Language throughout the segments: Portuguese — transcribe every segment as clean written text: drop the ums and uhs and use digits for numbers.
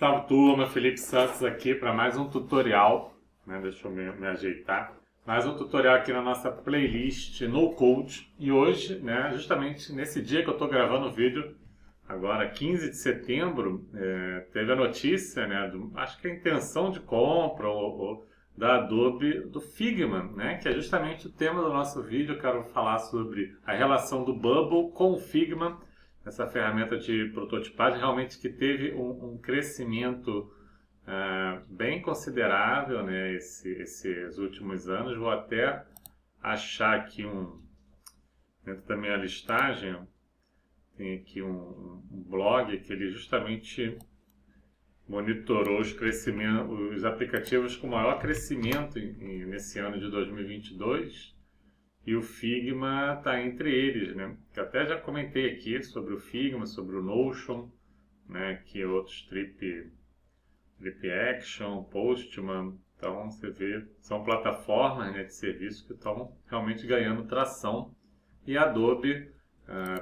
Salve turma, Felipe Santos aqui para mais um tutorial, né? Deixa eu me ajeitar. Mais um tutorial aqui na nossa playlist No Code. E hoje, né, justamente nesse dia que eu estou gravando o vídeo, agora 15 de setembro, teve a notícia, né, acho que a intenção de compra da Adobe do Figma, né, que é justamente o tema do nosso vídeo. Eu quero falar sobre a relação do Bubble com o Figma, essa ferramenta de prototipagem, realmente que teve um crescimento bem considerável, né, esses últimos anos. Vou até achar aqui dentro da minha listagem, tem aqui um blog que ele justamente monitorou os aplicativos com maior crescimento nesse ano de 2022. E o Figma está entre eles, né? Eu até já comentei aqui sobre o Figma, sobre o Notion, né? Que outros Trip Action, Postman. Então você vê, são plataformas, né, de serviço que estão realmente ganhando tração. E a Adobe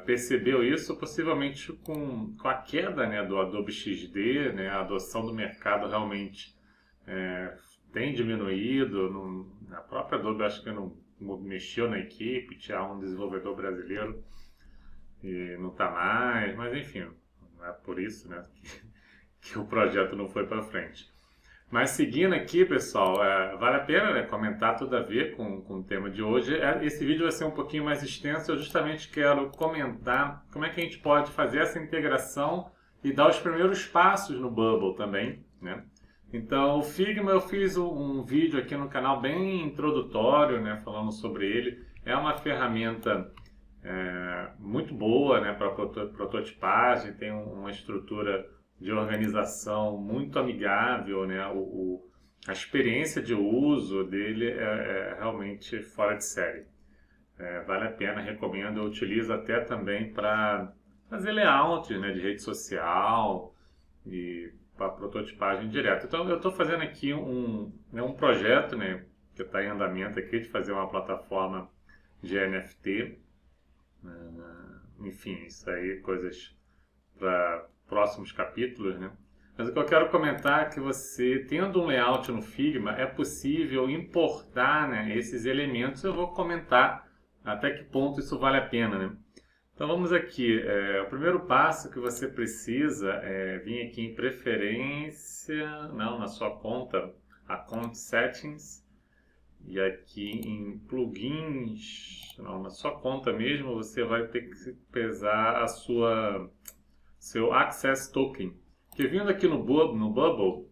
percebeu isso possivelmente com a queda, né, do Adobe XD, né? A adoção do mercado realmente tem diminuído. A própria Adobe acho que não mexeu na equipe, tinha um desenvolvedor brasileiro e não está mais, mas enfim, não é por isso, né, que o projeto não foi para frente. Mas seguindo aqui, pessoal, vale a pena, né, comentar tudo a ver com o tema de hoje. Esse vídeo vai ser um pouquinho mais extenso, eu justamente quero comentar como é que a gente pode fazer essa integração e dar os primeiros passos no Bubble também, né? Então, o Figma, eu fiz um vídeo aqui no canal bem introdutório, né, falando sobre ele. É uma ferramenta muito boa, né, para prototipagem, tem uma estrutura de organização muito amigável, né, a experiência de uso dele é realmente fora de série. Vale a pena, recomendo, eu utilizo até também para fazer layout, né, de rede social e para prototipagem direta. Então eu estou fazendo aqui um projeto, né, que está em andamento aqui, de fazer uma plataforma de NFT. Enfim, isso aí, coisas para próximos capítulos, né? Mas o que eu quero comentar é que você, tendo um layout no Figma, é possível importar, né, esses elementos. Eu vou comentar até que ponto isso vale a pena, né? Então vamos aqui, o primeiro passo que você precisa é vir aqui em preferência, não, na sua conta, Account Settings, e aqui em plugins, não, na sua conta mesmo, você vai ter que pesar seu Access Token. Que vindo aqui no Bubble,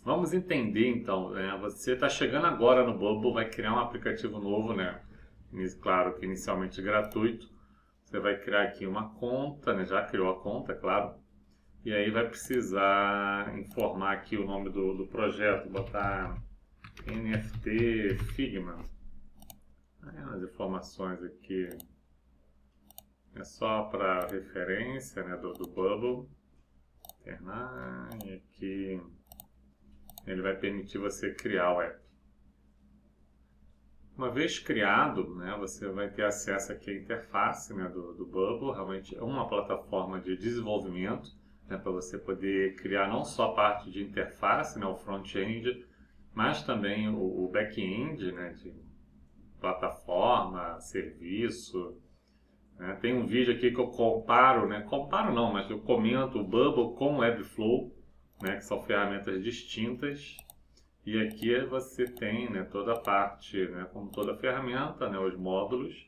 vamos entender então, né? Você está chegando agora no Bubble, vai criar um aplicativo novo, né? Claro que inicialmente gratuito. Você vai criar aqui uma conta, né? Já criou a conta, claro. E aí vai precisar informar aqui o nome do projeto, botar NFT Figma. As informações aqui é só para referência, né, do Bubble. E aqui ele vai permitir você criar o app. Uma vez criado, né, você vai ter acesso aqui à interface, né, do Bubble. Realmente é uma plataforma de desenvolvimento, né, para você poder criar não só a parte de interface, né, o front-end, mas também o back-end, né, de plataforma, serviço. Né. Tem um vídeo aqui que eu comparo, né, mas eu comento o Bubble com o Webflow, né, que são ferramentas distintas. E aqui você tem, né, toda a parte, né, como toda ferramenta, né, os módulos,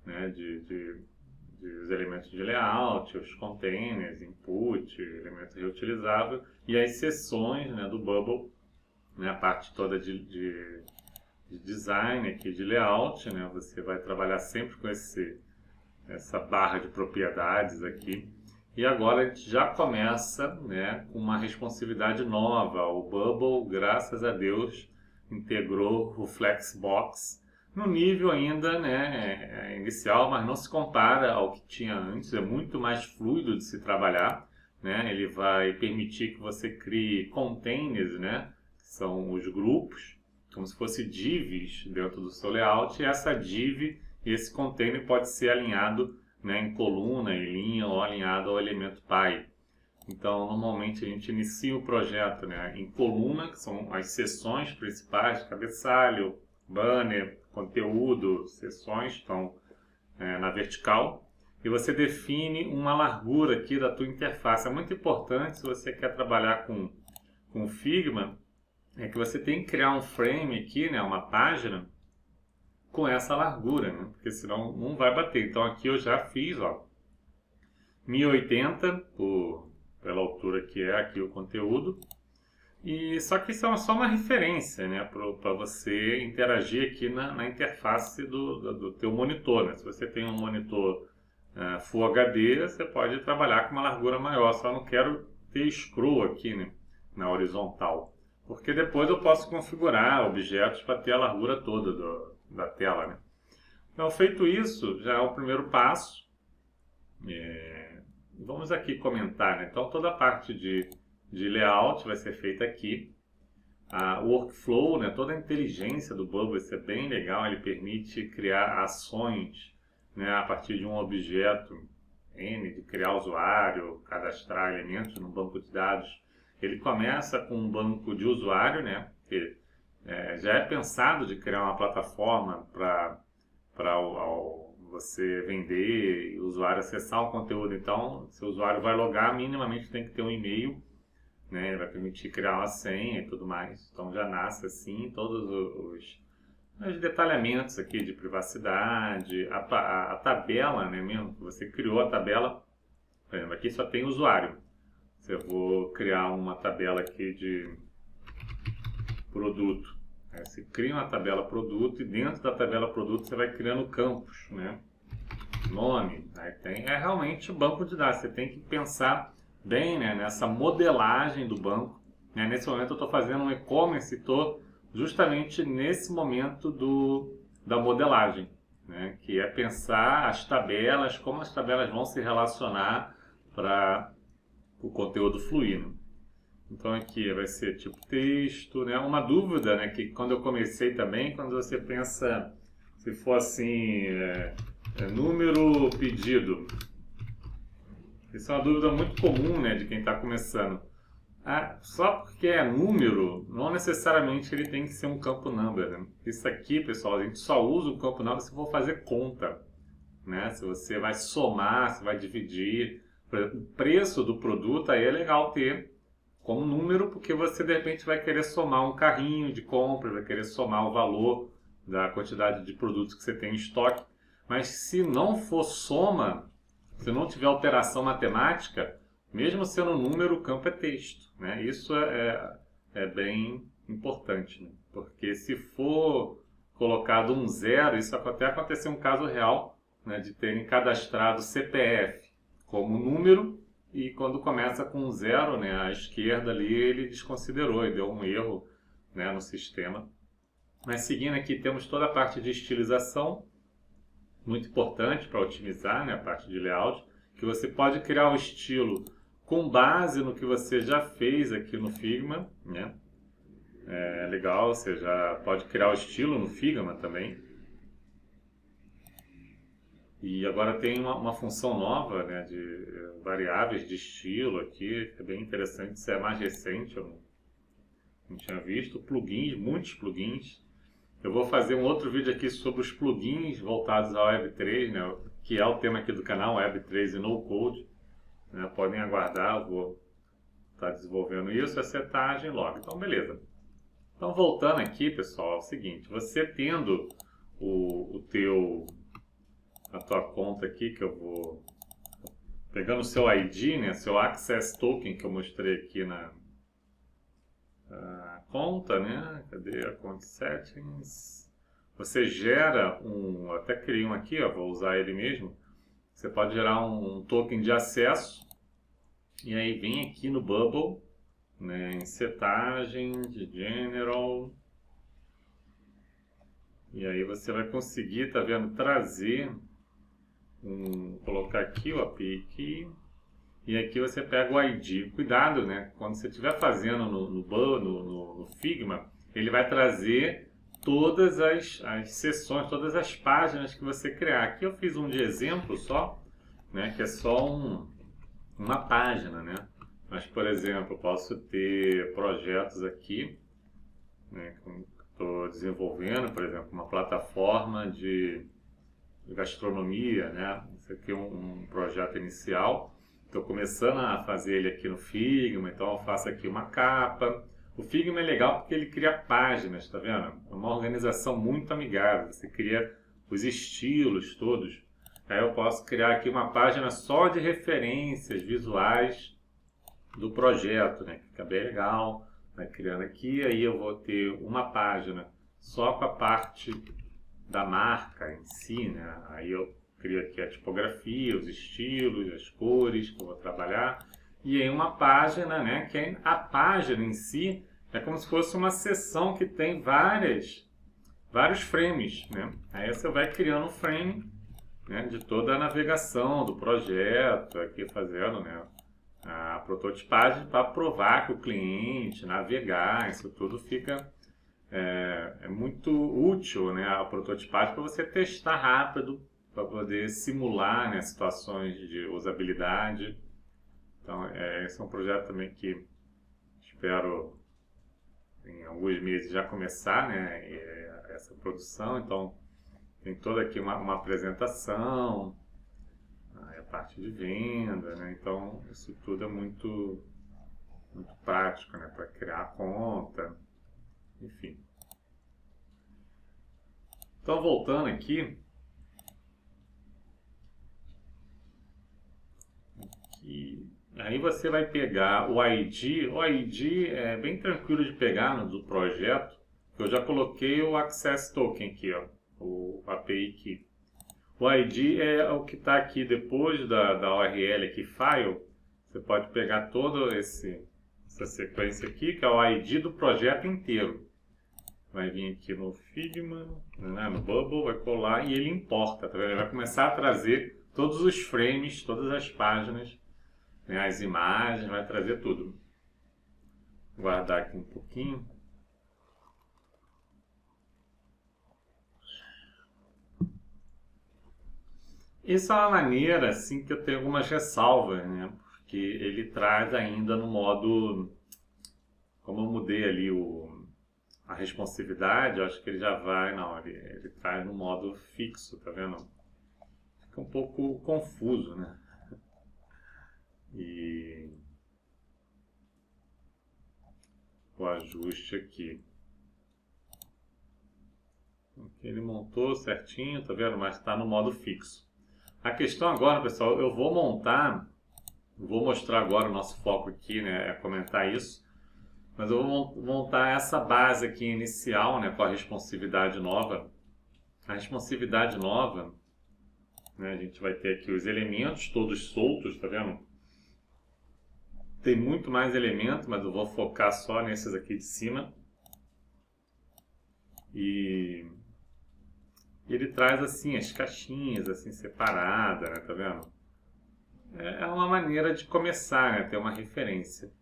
né, os elementos de layout, os containers, input, elemento reutilizável e as seções, né, do Bubble, né, a parte toda de design aqui, de layout, né, você vai trabalhar sempre com essa barra de propriedades aqui. E agora a gente já começa, né, com uma responsividade nova. O Bubble, graças a Deus, integrou o Flexbox no nível ainda, né, inicial, mas não se compara ao que tinha antes. É muito mais fluido de se trabalhar, né? Ele vai permitir que você crie containers, né, que são os grupos, como se fosse divs dentro do seu layout. E essa div, esse container pode ser alinhado, né, em coluna, em linha ou alinhado ao elemento pi. Então, normalmente a gente inicia o projeto, né, em coluna, que são as seções principais, cabeçalho, banner, conteúdo, seções estão na vertical. E você define uma largura aqui da tua interface. É muito importante, se você quer trabalhar com Figma, é que você tem que criar um frame aqui, né, uma página, com essa largura, né, porque senão não vai bater. Então aqui eu já fiz, ó, 1080 pela altura que é aqui o conteúdo. E só que isso é só uma referência, né, para você interagir aqui na interface do teu monitor, né? Se você tem um monitor Full HD, você pode trabalhar com uma largura maior. Só não quero ter scroll aqui, né, na horizontal, porque depois eu posso configurar objetos para ter a largura toda da tela, né? Então, feito isso, já é o primeiro passo. Vamos aqui comentar, né? Então, toda a parte de layout vai ser feita aqui. A workflow, né? Toda a inteligência do Bubble, isso é bem legal. Ele permite criar ações, né, a partir de um objeto N, de criar usuário, cadastrar elementos no banco de dados. Ele começa com um banco de usuário, né? Que já é pensado de criar uma plataforma para você vender e o usuário acessar o conteúdo. Então, se o usuário vai logar, minimamente tem que ter um e-mail, né? Ele vai permitir criar uma senha e tudo mais. Então já nasce assim todos os detalhamentos aqui de privacidade, a tabela, né, mesmo que você criou a tabela. Por exemplo, aqui só tem usuário. Se eu vou criar uma tabela aqui de produto, você cria uma tabela produto e dentro da tabela produto você vai criando campos, né? Nome, aí tem, realmente banco de dados. Você tem que pensar bem, né, nessa modelagem do banco, né? Nesse momento eu estou fazendo um e-commerce e estou justamente nesse momento da modelagem, né? Que é pensar as tabelas, como as tabelas vão se relacionar para o conteúdo fluir, né? Então aqui vai ser tipo texto, né? Uma dúvida, né, que quando eu comecei também, quando você pensa, se for assim, número pedido, isso é uma dúvida muito comum, né, de quem está começando. Só porque é número, não necessariamente ele tem que ser um campo number, né? Isso aqui, pessoal, a gente só usa o campo number se for fazer conta, né? Se você vai somar, se vai dividir. Por exemplo, o preço do produto, aí é legal ter como número, porque você de repente vai querer somar um carrinho de compra, vai querer somar o valor da quantidade de produtos que você tem em estoque. Mas se não for soma, se não tiver alteração matemática, mesmo sendo número, o campo é texto, né? Isso é bem importante, né? Porque se for colocado um zero, isso até aconteceu um caso real, né, de terem cadastrado CPF como número e quando começa com zero, né, à esquerda ali, ele desconsiderou e deu um erro, né, no sistema. Mas seguindo aqui, temos toda a parte de estilização, muito importante para otimizar, né, a parte de layout, que você pode criar o estilo com base no que você já fez aqui no Figma, né? É legal, você já pode criar o estilo no Figma também. E agora tem uma função nova, né, de variáveis de estilo aqui, que é bem interessante, isso é mais recente, eu não tinha visto. Plugins, muitos plugins. Eu vou fazer um outro vídeo aqui sobre os plugins voltados ao Web3, né, que é o tema aqui do canal, Web3 e No Code. Né, podem aguardar, eu vou estar desenvolvendo isso, a setagem logo. Então, beleza. Então, voltando aqui, pessoal, é o seguinte, você tendo a tua conta aqui, que eu vou pegando o seu ID, né, seu Access Token que eu mostrei aqui na conta, né, cadê a Account Settings? Você gera até criei um aqui, ó, vou usar ele mesmo. Você pode gerar um token de acesso e aí vem aqui no Bubble, né, em setagem de General, e aí você vai conseguir, tá vendo, trazer colocar aqui o API aqui, e aqui você pega o ID. Cuidado, né, quando você estiver fazendo no Figma, ele vai trazer todas as seções, todas as páginas que você criar. Aqui eu fiz um de exemplo só, né, que é só uma página, né? Mas, por exemplo, eu posso ter projetos aqui, né, que estou desenvolvendo, por exemplo, uma plataforma de gastronomia, né? Esse aqui é um projeto inicial. Estou começando a fazer ele aqui no Figma, então eu faço aqui uma capa. O Figma é legal porque ele cria páginas, tá vendo? É uma organização muito amigável. Você cria os estilos todos. Aí eu posso criar aqui uma página só de referências visuais do projeto, né? Que fica bem legal. Vai criando aqui, aí eu vou ter uma página só com a parte da marca em si, né? Aí eu crio aqui a tipografia, os estilos, as cores que eu vou trabalhar. E aí uma página, né? Que é a página em si é como se fosse uma seção que tem vários frames, né? Aí você vai criando um frame, né, de toda a navegação do projeto, aqui fazendo, né, a prototipagem para provar que o cliente navegar, isso tudo fica é muito útil, né, a prototipagem para você testar rápido, para poder simular, né, situações de usabilidade. Então, esse é um projeto também que espero em alguns meses já começar, né, essa produção. Então, tem toda aqui uma apresentação, a parte de venda, né? Então, isso tudo é muito prático, né, para criar a conta, enfim. Então, voltando aqui, aí você vai pegar o ID é bem tranquilo de pegar no do projeto, eu já coloquei o Access Token aqui, ó, o API Key. O ID é o que está aqui depois da URL aqui, File, você pode pegar toda essa sequência aqui, que é o ID do projeto inteiro. Vai vir aqui no Figma, né, no Bubble, vai colar e ele importa, tá vendo? Ele vai começar a trazer todos os frames, todas as páginas, né, as imagens, vai trazer tudo. Vou guardar aqui um pouquinho. Isso é uma maneira, assim, que eu tenho algumas ressalvas, né? Porque ele traz ainda no modo... Como eu mudei ali a responsividade, eu acho que ele já vai... Não, ele traz no modo fixo, tá vendo? Fica um pouco confuso, né? E o ajuste aqui. Ele montou certinho, tá vendo? Mas está no modo fixo. A questão agora, pessoal, eu vou mostrar agora o nosso foco aqui, né? É comentar isso. Mas eu vou montar essa base aqui inicial, né? Com a responsividade nova. A responsividade nova, né? A gente vai ter aqui os elementos todos soltos, tá vendo? Tem muito mais elementos, mas eu vou focar só nesses aqui de cima. E ele traz assim as caixinhas assim separadas, né? Tá vendo? É uma maneira de começar, né? Ter uma referência.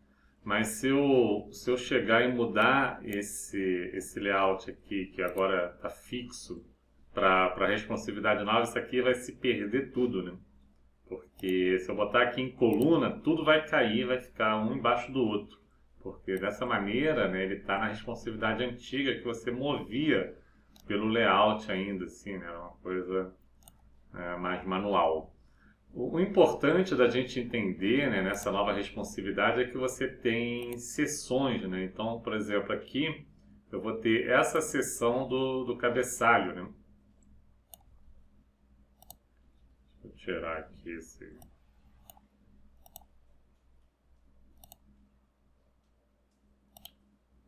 Mas se eu chegar e mudar esse layout aqui, que agora está fixo, para responsividade nova, isso aqui vai se perder tudo, né? Porque se eu botar aqui em coluna, tudo vai cair, vai ficar um embaixo do outro. Porque dessa maneira, né, ele está na responsividade antiga que você movia pelo layout ainda, assim, né? Uma coisa mais manual. O importante da gente entender, né, nessa nova responsividade é que você tem seções, né? Então, por exemplo, aqui eu vou ter essa seção do cabeçalho, né? Vou tirar aqui esse...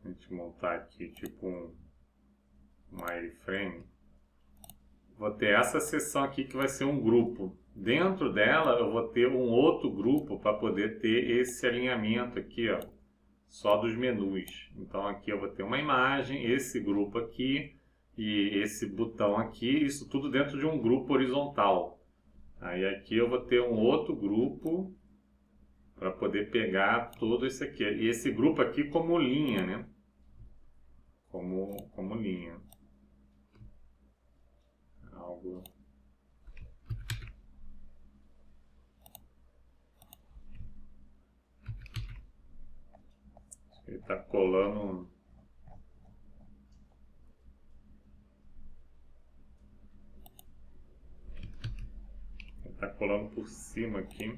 A gente montar aqui tipo um wireframe. Vou ter essa seção aqui que vai ser um grupo. Dentro dela eu vou ter um outro grupo para poder ter esse alinhamento aqui, ó, só dos menus. Então aqui eu vou ter uma imagem, esse grupo aqui e esse botão aqui, isso tudo dentro de um grupo horizontal. Aí aqui eu vou ter um outro grupo para poder pegar tudo isso aqui. E esse grupo aqui como linha, né? Como linha. Algo... Ele está colando. Ele está colando por cima aqui.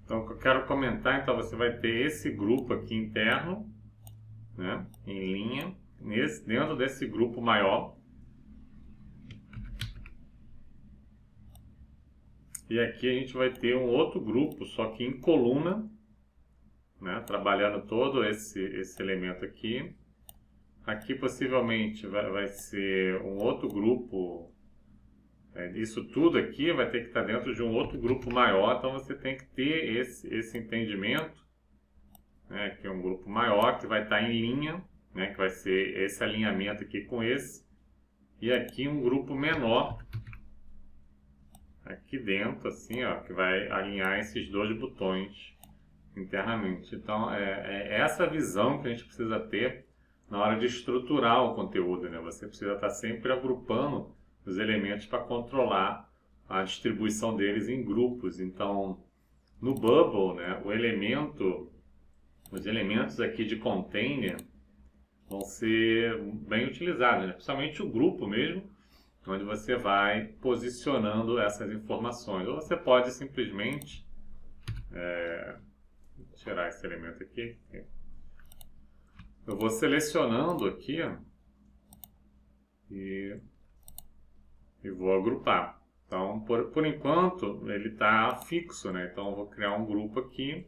Então, o que eu quero comentar, então você vai ter esse grupo aqui interno, né, em linha, dentro desse grupo maior. E aqui a gente vai ter um outro grupo, só que em coluna, né, trabalhando todo esse elemento aqui. Aqui possivelmente vai ser um outro grupo. Isso tudo aqui vai ter que estar dentro de um outro grupo maior, então você tem que ter esse entendimento, né, que é um grupo maior que vai estar em linha, né, que vai ser esse alinhamento aqui com esse, e aqui um grupo menor, aqui dentro, assim, ó, que vai alinhar esses dois botões internamente. Então, é essa visão que a gente precisa ter na hora de estruturar o conteúdo, né? Você precisa estar sempre agrupando os elementos para controlar a distribuição deles em grupos. Então, no Bubble, né, os elementos aqui de container vão ser bem utilizados, né? Principalmente o grupo mesmo, onde você vai posicionando essas informações. Ou você pode simplesmente tirar esse elemento aqui. Eu vou selecionando aqui, ó, e vou agrupar. Então, por enquanto, ele está fixo, né? Então, eu vou criar um grupo aqui.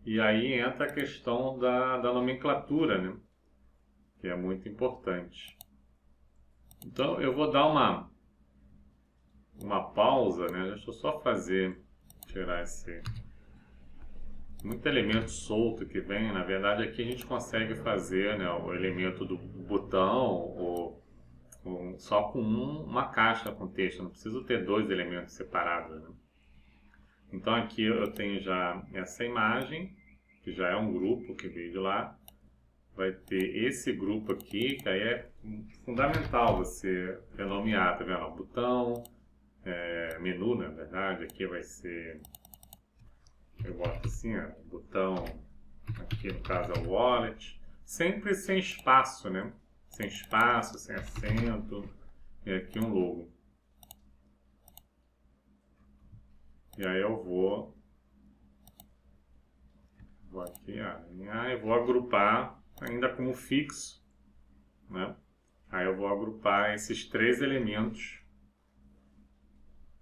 E aí entra a questão da nomenclatura, né? Que é muito importante. Então, eu vou dar uma pausa, né? Deixa eu só tirar esse... Muito elemento solto que vem. Na verdade, aqui a gente consegue fazer, né, o elemento do botão só com uma caixa com texto, não preciso ter dois elementos separados, né? Então aqui eu tenho já essa imagem, que já é um grupo que veio de lá. Vai ter esse grupo aqui, que aí é fundamental você renomear, tá vendo? Botão, menu, na verdade, aqui vai ser, eu boto assim, ó, botão, aqui no caso é o wallet, sempre sem espaço, né? Sem espaço, sem acento, e aqui um logo. E aí eu vou aqui alinhar e vou agrupar ainda como fixo, né? Aí eu vou agrupar esses três elementos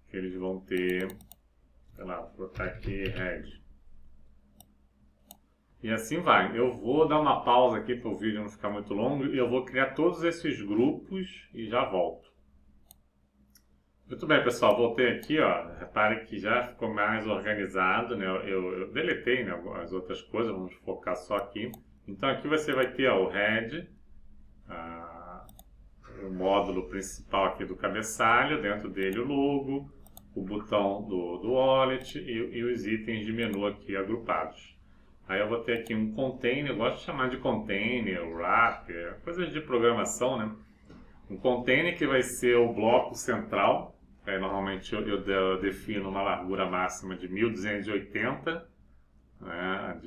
que eles vão ter, sei lá, vou botar aqui head. E assim vai. Eu vou dar uma pausa aqui para o vídeo não ficar muito longo e eu vou criar todos esses grupos e já volto. Muito bem, pessoal, voltei aqui, ó. Repare que já ficou mais organizado, né? Eu deletei, né, as outras coisas, vamos focar só aqui. Então aqui você vai ter, ó, o head, o módulo principal aqui do cabeçalho, dentro dele o logo, o botão do wallet e os itens de menu aqui agrupados. Aí eu vou ter aqui um container, eu gosto de chamar de container, wrapper, coisas de programação, né? Um container que vai ser o bloco central. Normalmente eu defino uma largura máxima de 1280, né,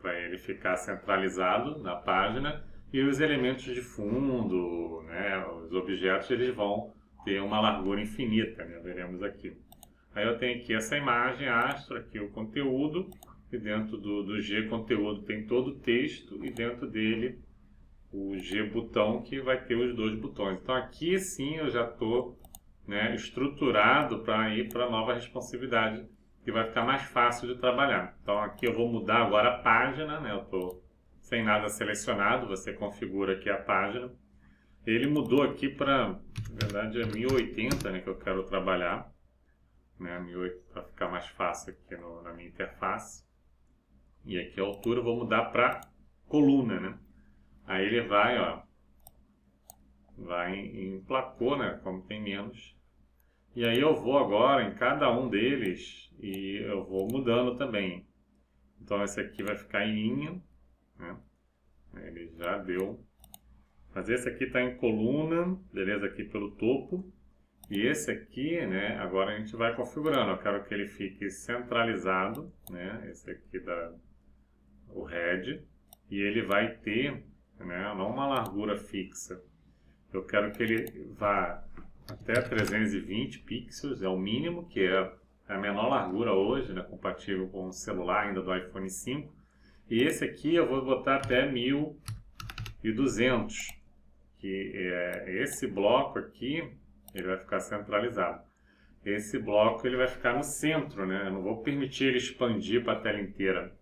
para ele ficar centralizado na página. E os elementos de fundo, né, os objetos, eles vão ter uma largura infinita, né, veremos aqui. Aí eu tenho aqui essa imagem astro, aqui o conteúdo. E dentro do G conteúdo tem todo o texto e dentro dele o G botão que vai ter os dois botões. Então aqui sim eu já estou, né, estruturado para ir para a nova responsividade que vai ficar mais fácil de trabalhar. Então aqui eu vou mudar agora a página, né, eu estou sem nada selecionado, você configura aqui a página. Ele mudou aqui para, na verdade é 1080, né, que eu quero trabalhar. né, 1080 para ficar mais fácil aqui na minha interface. E aqui a altura eu vou mudar para coluna, né? Aí ele vai, ó, vai em placô, né, como tem menos. E aí eu vou agora em cada um deles e eu vou mudando também. Então esse aqui vai ficar em linha, né? Ele já deu. Mas esse aqui está em coluna, beleza, aqui pelo topo. E esse aqui, né, agora a gente vai configurando. Eu quero que ele fique centralizado, né, esse aqui o head. E ele vai ter, né, não uma largura fixa. Eu quero que ele vá até 320 pixels, é o mínimo, que é a menor largura hoje, né, compatível com o celular ainda do iPhone 5. E esse aqui eu vou botar até 1200, que é esse bloco aqui, ele vai ficar centralizado. Esse bloco ele vai ficar no centro, né? Eu não vou permitir ele expandir para a tela inteira.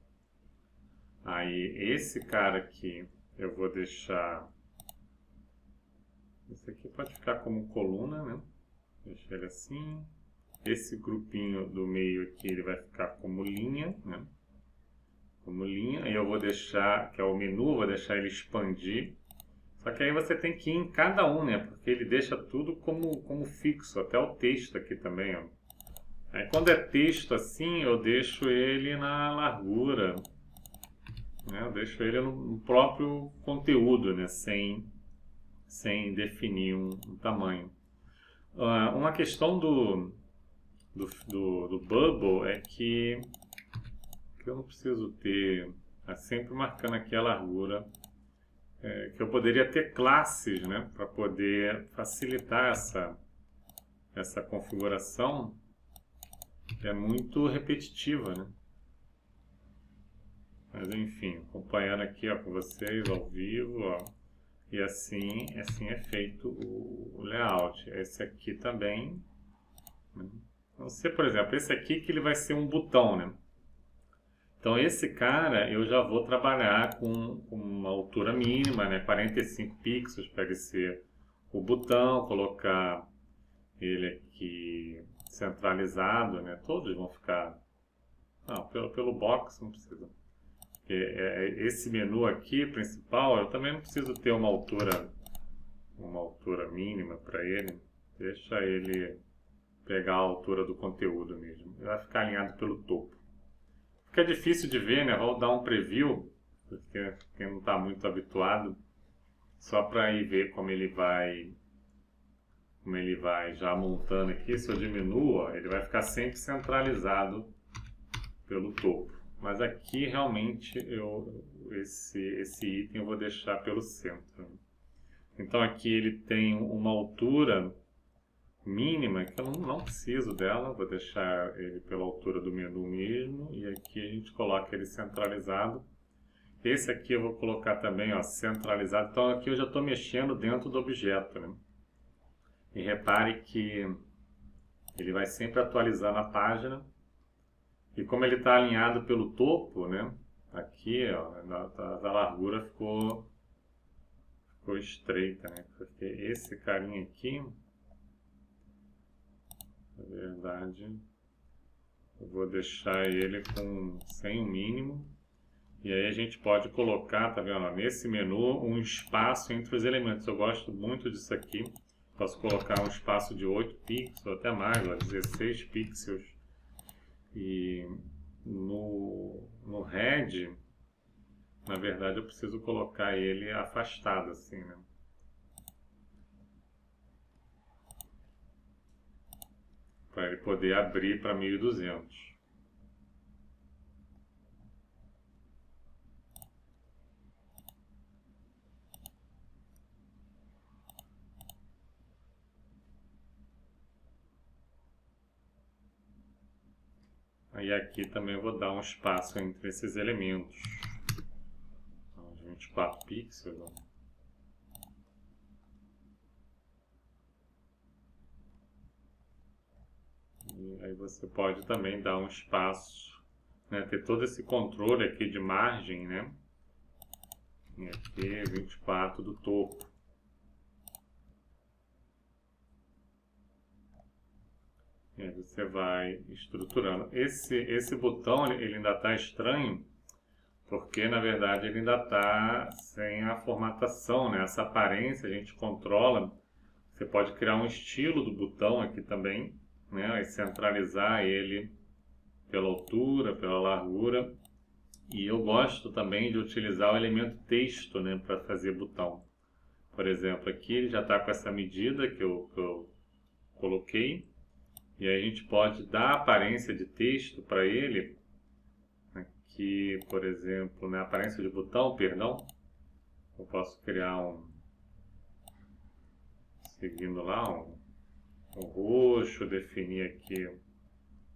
Aí esse cara aqui eu vou deixar. Esse aqui pode ficar como coluna, né? Deixa ele assim. Esse grupinho do meio aqui ele vai ficar como linha, né? Como linha. Aí eu vou deixar, que é o menu, vou deixar ele expandir. Só que aí você tem que ir em cada um, né? Porque ele deixa tudo como fixo, até o texto aqui também, ó. Aí quando é texto assim, eu deixo ele na largura, né? Eu deixo ele no próprio conteúdo, né? Sem definir um tamanho. Uma questão do Bubble é que eu não preciso ter, sempre marcando aqui a largura, que eu poderia ter classes, né, para poder facilitar essa configuração, que é muito repetitiva, né? Mas enfim, acompanhando aqui, ó, com vocês ao vivo, ó, e assim é feito o layout. Esse aqui também, né? Então, por exemplo, esse aqui que ele vai ser um botão, né? Então esse cara eu já vou trabalhar com uma altura mínima, né, 45 pixels para ele ser o botão, colocar ele aqui centralizado, né, todos vão ficar, não, pelo box não precisa, porque esse menu aqui principal eu também não preciso ter uma altura mínima para ele, deixa ele pegar a altura do conteúdo mesmo, ele vai ficar alinhado pelo topo. Fica difícil de ver, né? Vou dar um preview, porque quem não está muito habituado, só para ir ver como ele vai já montando aqui. Se eu diminuo, ó, ele vai ficar sempre centralizado pelo topo. Mas aqui realmente esse item eu vou deixar pelo centro. Então aqui ele tem uma altura mínima, que eu não preciso dela, vou deixar ele pela altura do menu mesmo, e aqui a gente coloca ele centralizado. Esse aqui eu vou colocar também, ó, centralizado, então aqui eu já estou mexendo dentro do objeto, né? E repare que ele vai sempre atualizar na página, e como ele está alinhado pelo topo, né? Aqui, ó, a largura ficou estreita, né? Porque esse carinha aqui, na verdade, eu vou deixar ele sem o mínimo. E aí a gente pode colocar, tá vendo, nesse menu, um espaço entre os elementos. Eu gosto muito disso aqui. Posso colocar um espaço de 8 pixels, até mais, ó, 16 pixels. E no head, na verdade, eu preciso colocar ele afastado, assim, né? Para ele poder abrir para 1200. Aí aqui também eu vou dar um espaço entre esses elementos. Então, 24 pixels. Ó. E aí você pode também dar um espaço, né, ter todo esse controle aqui de margem, né? E aqui 24 do topo. E aí você vai estruturando. Esse botão ele ainda está estranho, porque na verdade ele ainda está sem a formatação, né? Essa aparência a gente controla. Você pode criar um estilo do botão aqui também, né? E centralizar ele pela altura, pela largura. E eu gosto também de utilizar o elemento texto, né, para fazer botão. Por exemplo, aqui ele já está com essa medida que eu coloquei. E aí a gente pode dar aparência de texto para ele. Aqui, por exemplo, na aparência de botão, perdão. Eu posso criar seguindo lá, um roxo, definir aqui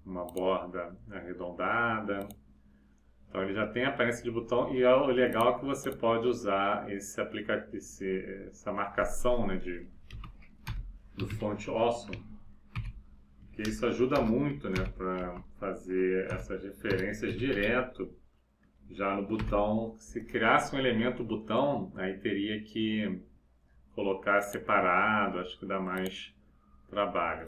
uma borda arredondada. Então ele já tem a aparência de botão e o legal é que você pode usar essa marcação, né, do Font Awesome, que isso ajuda muito, né, para fazer essas referências direto já no botão. Se criasse um elemento botão, aí teria que colocar separado, acho que dá mais trabalho.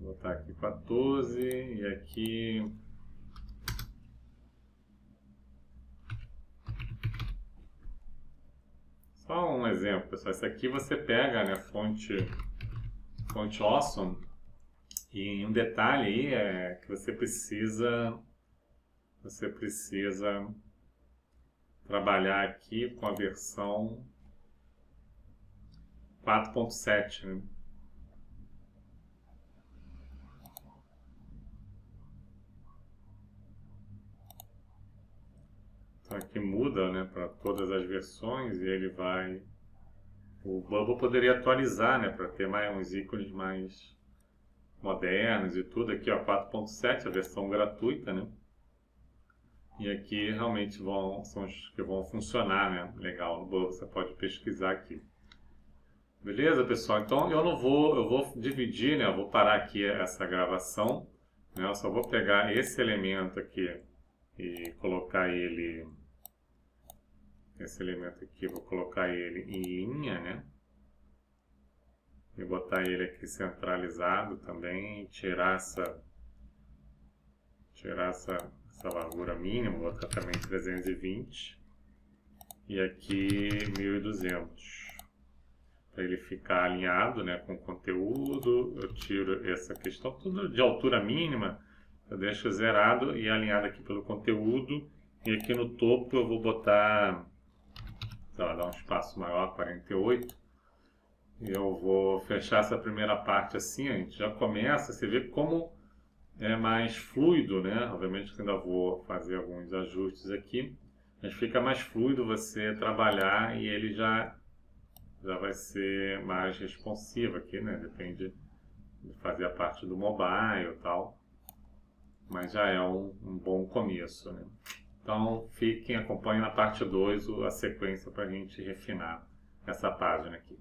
Vou botar aqui 14 e aqui só um exemplo, pessoal. Esse aqui você pega, né, fonte Awesome, e um detalhe aí é que você precisa trabalhar aqui com a versão 4.7, né? Então aqui muda, né, para todas as versões e ele vai... O Bubble poderia atualizar, né, para ter uns ícones mais modernos e tudo. Aqui, ó, 4.7, a versão gratuita, né? E aqui realmente são os que vão funcionar, né? Legal, no Bubble você pode pesquisar aqui. Beleza, pessoal? Então eu vou dividir, né? Eu vou parar aqui essa gravação, né? Eu só vou pegar esse elemento aqui e colocar ele... Esse elemento aqui, eu vou colocar ele em linha, né? E botar ele aqui centralizado também, tirar essa largura mínima, vou botar também 320 e aqui 1200 para ele ficar alinhado, né, com o conteúdo. Eu tiro essa questão tudo de altura mínima, eu deixo zerado e alinhado aqui pelo conteúdo. E aqui no topo eu vou botar, sei lá, dar um espaço maior, 48. E eu vou fechar essa primeira parte assim, a gente já começa, você vê como é mais fluido, né? Obviamente que ainda vou fazer alguns ajustes aqui, mas fica mais fluido você trabalhar e ele já vai ser mais responsivo aqui, né? Depende de fazer a parte do mobile e tal, mas já é um bom começo, né? Então acompanhem na parte 2 a sequência para a gente refinar essa página aqui.